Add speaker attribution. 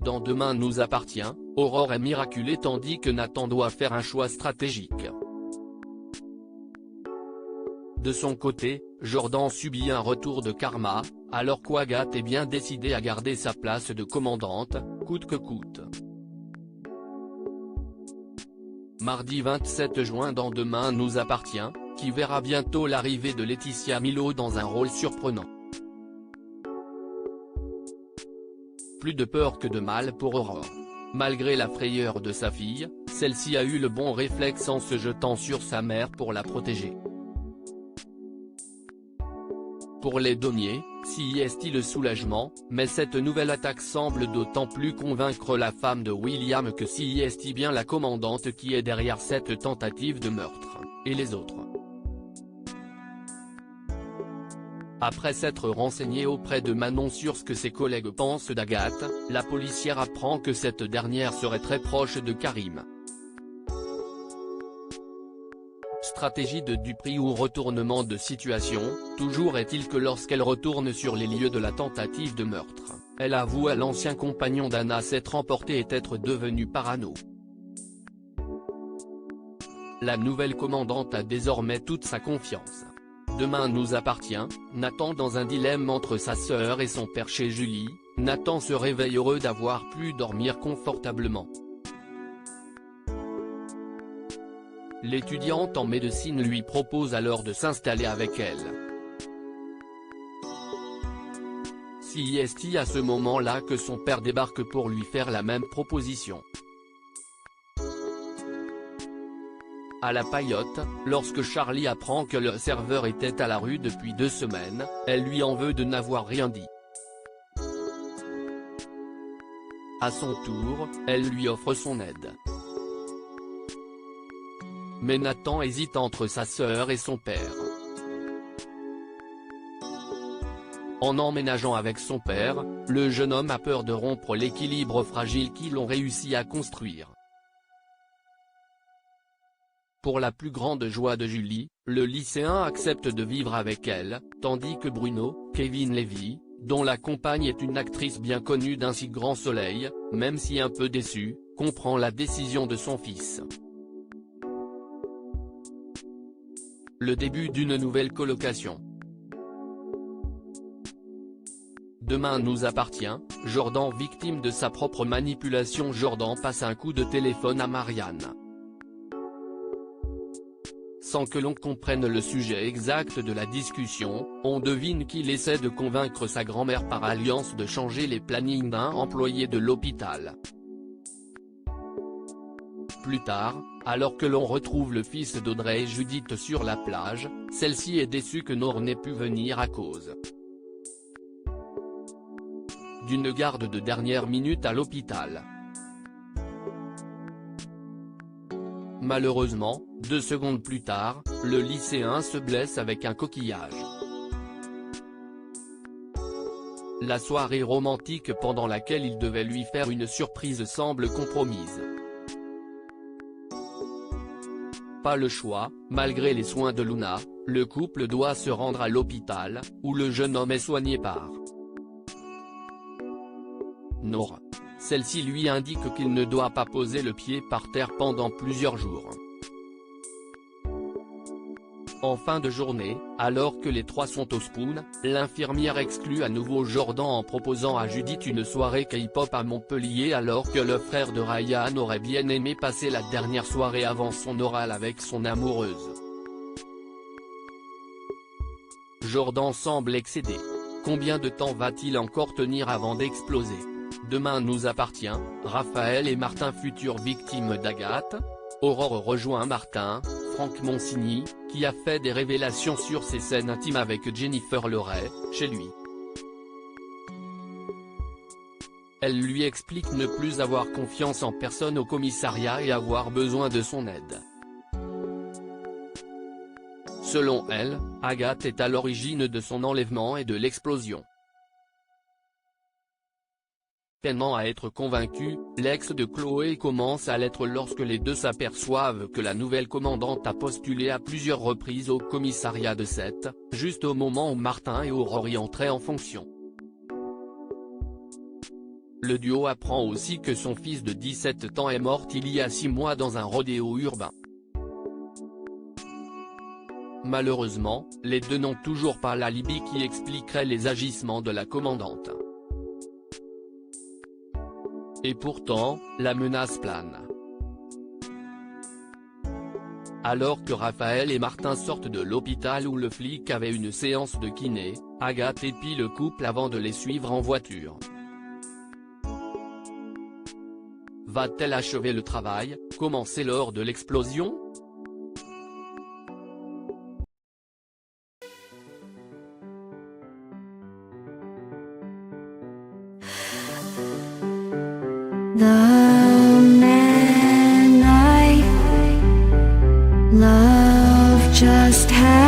Speaker 1: dans Demain nous appartient, Aurore est miraculée tandis que Nathan doit faire un choix stratégique. De son côté, Jordan subit un retour de karma, alors qu'Agathe est bien décidée à garder sa place de commandante, coûte que coûte. Mardi 27 juin dans Demain nous appartient, qui verra bientôt l'arrivée de Laetitia Milo dans un rôle surprenant. Plus de peur que de mal pour Aurore. Malgré la frayeur de sa fille, celle-ci a eu le bon réflexe en se jetant sur sa mère pour la protéger. Pour les Daumier, si est-il le soulagement, mais cette nouvelle attaque semble d'autant plus convaincre la femme de William que si est bien la commandante qui est derrière cette tentative de meurtre, et les autres. Après s'être renseignée auprès de Manon sur ce que ses collègues pensent d'Agathe, la policière apprend que cette dernière serait très proche de Karim. Stratégie de Dupri ou retournement de situation, toujours est-il que lorsqu'elle retourne sur les lieux de la tentative de meurtre, elle avoue à l'ancien compagnon d'Anna s'être emporté et être devenu parano. La nouvelle commandante a désormais toute sa confiance. Demain nous appartient, Nathan dans un dilemme entre sa sœur et son père chez Julie, Nathan se réveille heureux d'avoir pu dormir confortablement. L'étudiante en médecine lui propose alors de s'installer avec elle. Si est à ce moment-là que son père débarque pour lui faire la même proposition. À la paillote, lorsque Charlie apprend que le serveur était à la rue depuis 2 semaines, elle lui en veut de n'avoir rien dit. À son tour, elle lui offre son aide. Mais Nathan hésite entre sa sœur et son père. En emménageant avec son père, le jeune homme a peur de rompre l'équilibre fragile qu'ils ont réussi à construire. Pour la plus grande joie de Julie, le lycéen accepte de vivre avec elle, tandis que Bruno, Kevin Levy, dont la compagne est une actrice bien connue d'un si grand soleil, même si un peu déçu, comprend la décision de son fils. Le début d'une nouvelle colocation. Demain nous appartient, Jordan victime de sa propre manipulation. Jordan passe un coup de téléphone à Marianne. Sans que l'on comprenne le sujet exact de la discussion, on devine qu'il essaie de convaincre sa grand-mère par alliance de changer les plannings d'un employé de l'hôpital. Plus tard, alors que l'on retrouve le fils d'Audrey et Judith sur la plage, celle-ci est déçue que Nord n'ait pu venir à cause d'une garde de dernière minute à l'hôpital. Malheureusement, 2 secondes plus tard, le lycéen se blesse avec un coquillage. La soirée romantique pendant laquelle il devait lui faire une surprise semble compromise. Pas le choix, malgré les soins de Luna, le couple doit se rendre à l'hôpital, où le jeune homme est soigné par Nora. Celle-ci lui indique qu'il ne doit pas poser le pied par terre pendant plusieurs jours. En fin de journée, alors que les trois sont au Spoon, l'infirmière exclut à nouveau Jordan en proposant à Judith une soirée K-pop à Montpellier alors que le frère de Ryan aurait bien aimé passer la dernière soirée avant son oral avec son amoureuse. Jordan semble excédé. Combien de temps va-t-il encore tenir avant d'exploser? Demain nous appartient, Raphaël et Martin futures victimes d'Agathe. Aurore rejoint Martin, Franck Monsigny, qui a fait des révélations sur ses scènes intimes avec Jennifer Loret, chez lui. Elle lui explique ne plus avoir confiance en personne au commissariat et avoir besoin de son aide. Selon elle, Agathe est à l'origine de son enlèvement et de l'explosion. Peinant à être convaincu, l'ex de Chloé commence à l'être lorsque les deux s'aperçoivent que la nouvelle commandante a postulé à plusieurs reprises au commissariat de Sète, juste au moment où Martin et Aurore y entraient en fonction. Le duo apprend aussi que son fils de 17 ans est mort il y a 6 mois dans un rodéo urbain. Malheureusement, les deux n'ont toujours pas l'alibi qui expliquerait les agissements de la commandante. Et pourtant, la menace plane. Alors que Raphaël et Martin sortent de l'hôpital où le flic avait une séance de kiné, Agathe épie le couple avant de les suivre en voiture. Va-t-elle achever le travail, commencé lors de l'explosion ?
Speaker 2: The man I love just had